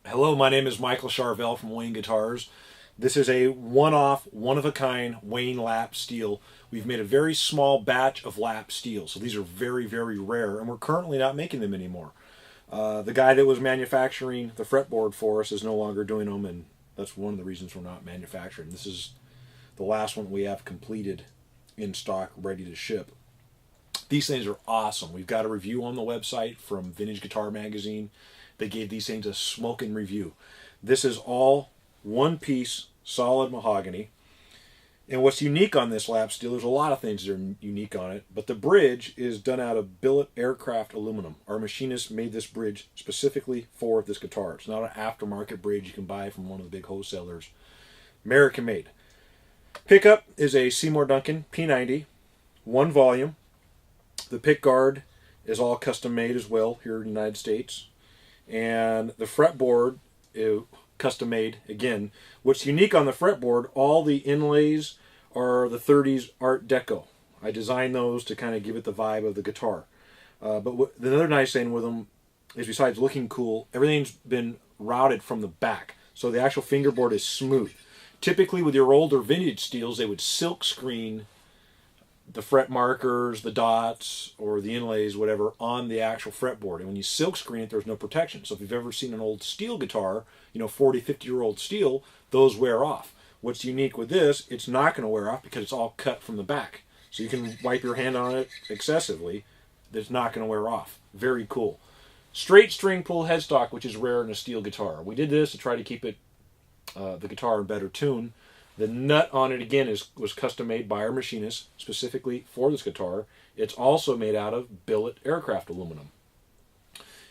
Hello, my name is Michael Charvel from Wayne Guitars. This is a one-off, one-of-a-kind Wayne lap steel. We've made a very small batch of lap steel, so these are very, very rare, and we're currently not making them anymore. The guy that was manufacturing the fretboard for us is no longer doing them, and that's one of the reasons we're not manufacturing. This is the last one we have completed in stock, ready to ship. These things are awesome. We've got a review on the website from Vintage Guitar Magazine. They gave these things a smoking review. This is all one-piece solid mahogany. And what's unique on this lap steel, there's a lot of things that are unique on it, but the bridge is done out of billet aircraft aluminum. Our machinist made this bridge specifically for this guitar. It's not an aftermarket bridge you can buy from one of the big wholesalers. American made. Pickup is a Seymour Duncan P90, one volume. The pick guard is all custom made as well here in the United States. And the fretboard is custom made again. What's unique on the fretboard, all the inlays are the 30s Art Deco. I designed those to kind of give it the vibe of the guitar. But the other nice thing with them is, besides looking cool, everything's been routed from the back. So the actual fingerboard is smooth. Typically with your older vintage steels, they would silk screen the fret markers, the dots, or the inlays, whatever, on the actual fretboard. And when you silk screen it, there's no protection. So if you've ever seen an old steel guitar, 40, 50-year-old steel, those wear off. What's unique with this, it's not going to wear off because it's all cut from the back. So you can wipe your hand on it excessively. It's not going to wear off. Very cool. Straight string pull headstock, which is rare in a steel guitar. We did this to try to keep it the guitar in better tune. The nut on it, again, was custom made by our machinist specifically for this guitar. It's also made out of billet aircraft aluminum.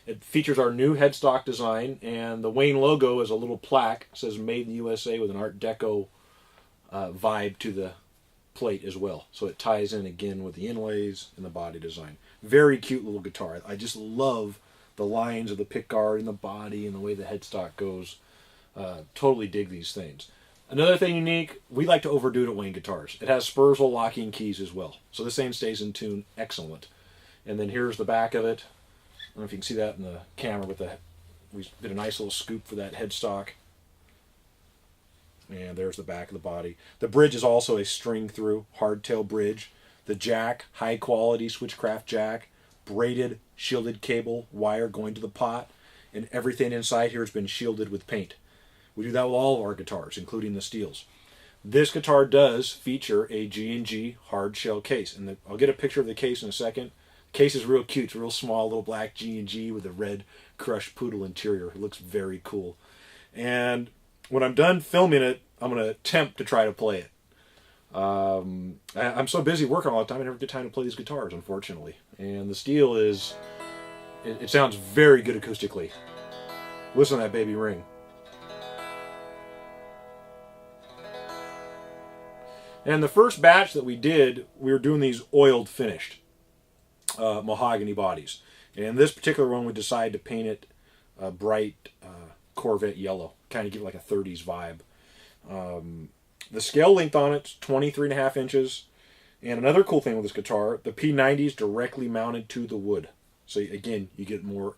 It features our new headstock design, and the Wayne logo is a little plaque. It says Made in the USA with an Art Deco vibe to the plate as well. So it ties in again with the inlays and the body design. Very cute little guitar. I just love the lines of the pickguard and the body and the way the headstock goes. Totally dig these things. Another thing unique, we like to overdo it at Wayne Guitars. It has Spursel locking keys as well. So this thing stays in tune excellent. And then here's the back of it. I don't know if you can see that in the camera, we did a nice little scoop for that headstock. And there's the back of the body. The bridge is also a string through hardtail bridge. The jack, high quality switchcraft jack, braided shielded cable wire going to the pot, and everything inside here has been shielded with paint. We do that with all of our guitars, including the steels. This guitar does feature a G&G hard shell case, and I'll get a picture of the case in a second. The case is real cute. It's a real small little black G&G with a red crushed poodle interior. It looks very cool. And when I'm done filming it, I'm going to attempt to try to play it. I'm so busy working all the time, I never get time to play these guitars, unfortunately. And the steel it sounds very good acoustically. Listen to that baby ring. And the first batch that we did, we were doing these oiled finished mahogany bodies. And this particular one, we decided to paint it bright Corvette yellow, kind of give it like a 30s vibe. The scale length on it's 23.5 inches. And another cool thing with this guitar, the P90 is directly mounted to the wood. So again, you get more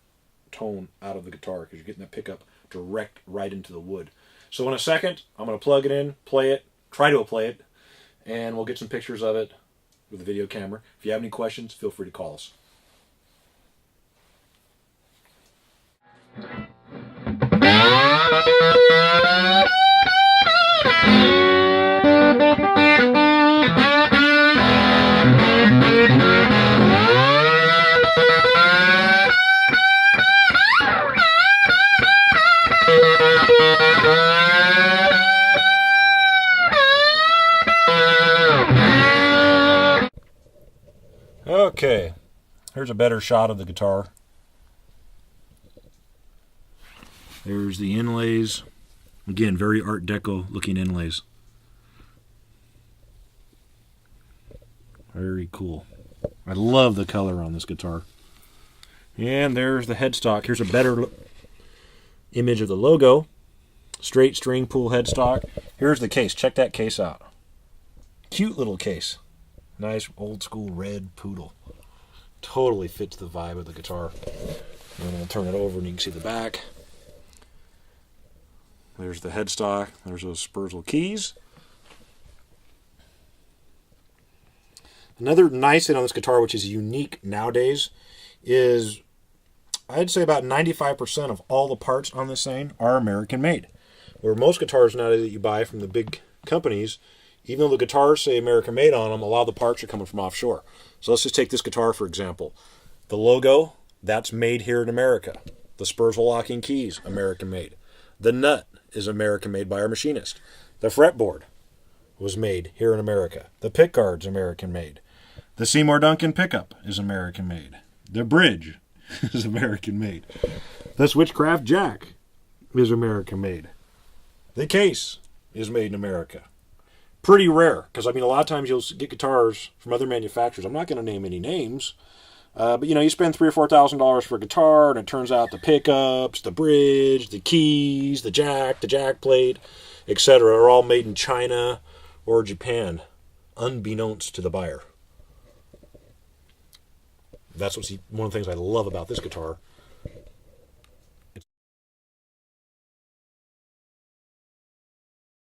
tone out of the guitar because you're getting that pickup direct right into the wood. So in a second, I'm going to plug it in, play it, try to play it, and we'll get some pictures of it with the video camera. If you have any questions, feel free to call us. Okay, here's a better shot of the guitar. There's the inlays. Again, very Art Deco looking inlays. Very cool. I love the color on this guitar. And there's the headstock. Here's a better image of the logo. Straight string pull headstock. Here's the case. Check that case out. Cute little case. Nice old school red poodle. Totally fits the vibe of the guitar. And then we'll turn it over and you can see the back. There's the headstock. There's those Spurzl keys. Another nice thing on this guitar, which is unique nowadays, is I'd say about 95% of all the parts on this thing are American made. Where most guitars nowadays that you buy from the big companies, even though the guitars say American made on them, a lot of the parts are coming from offshore. So let's just take this guitar for example. The logo, that's made here in America. The Spurzl locking keys, American made. The nut is American made by our machinist. The fretboard was made here in America. The pickguard's American made. The Seymour Duncan pickup is American made. The bridge is American made. The Switchcraft jack is American made. The case is made in America. Pretty rare, because I mean a lot of times you'll get guitars from other manufacturers. I'm not going to name any names, but you spend $3,000 or $4,000 for a guitar, and it turns out the pickups, the bridge, the keys, the jack plate, etc. are all made in China or Japan, unbeknownst to the buyer. That's one of the things I love about this guitar.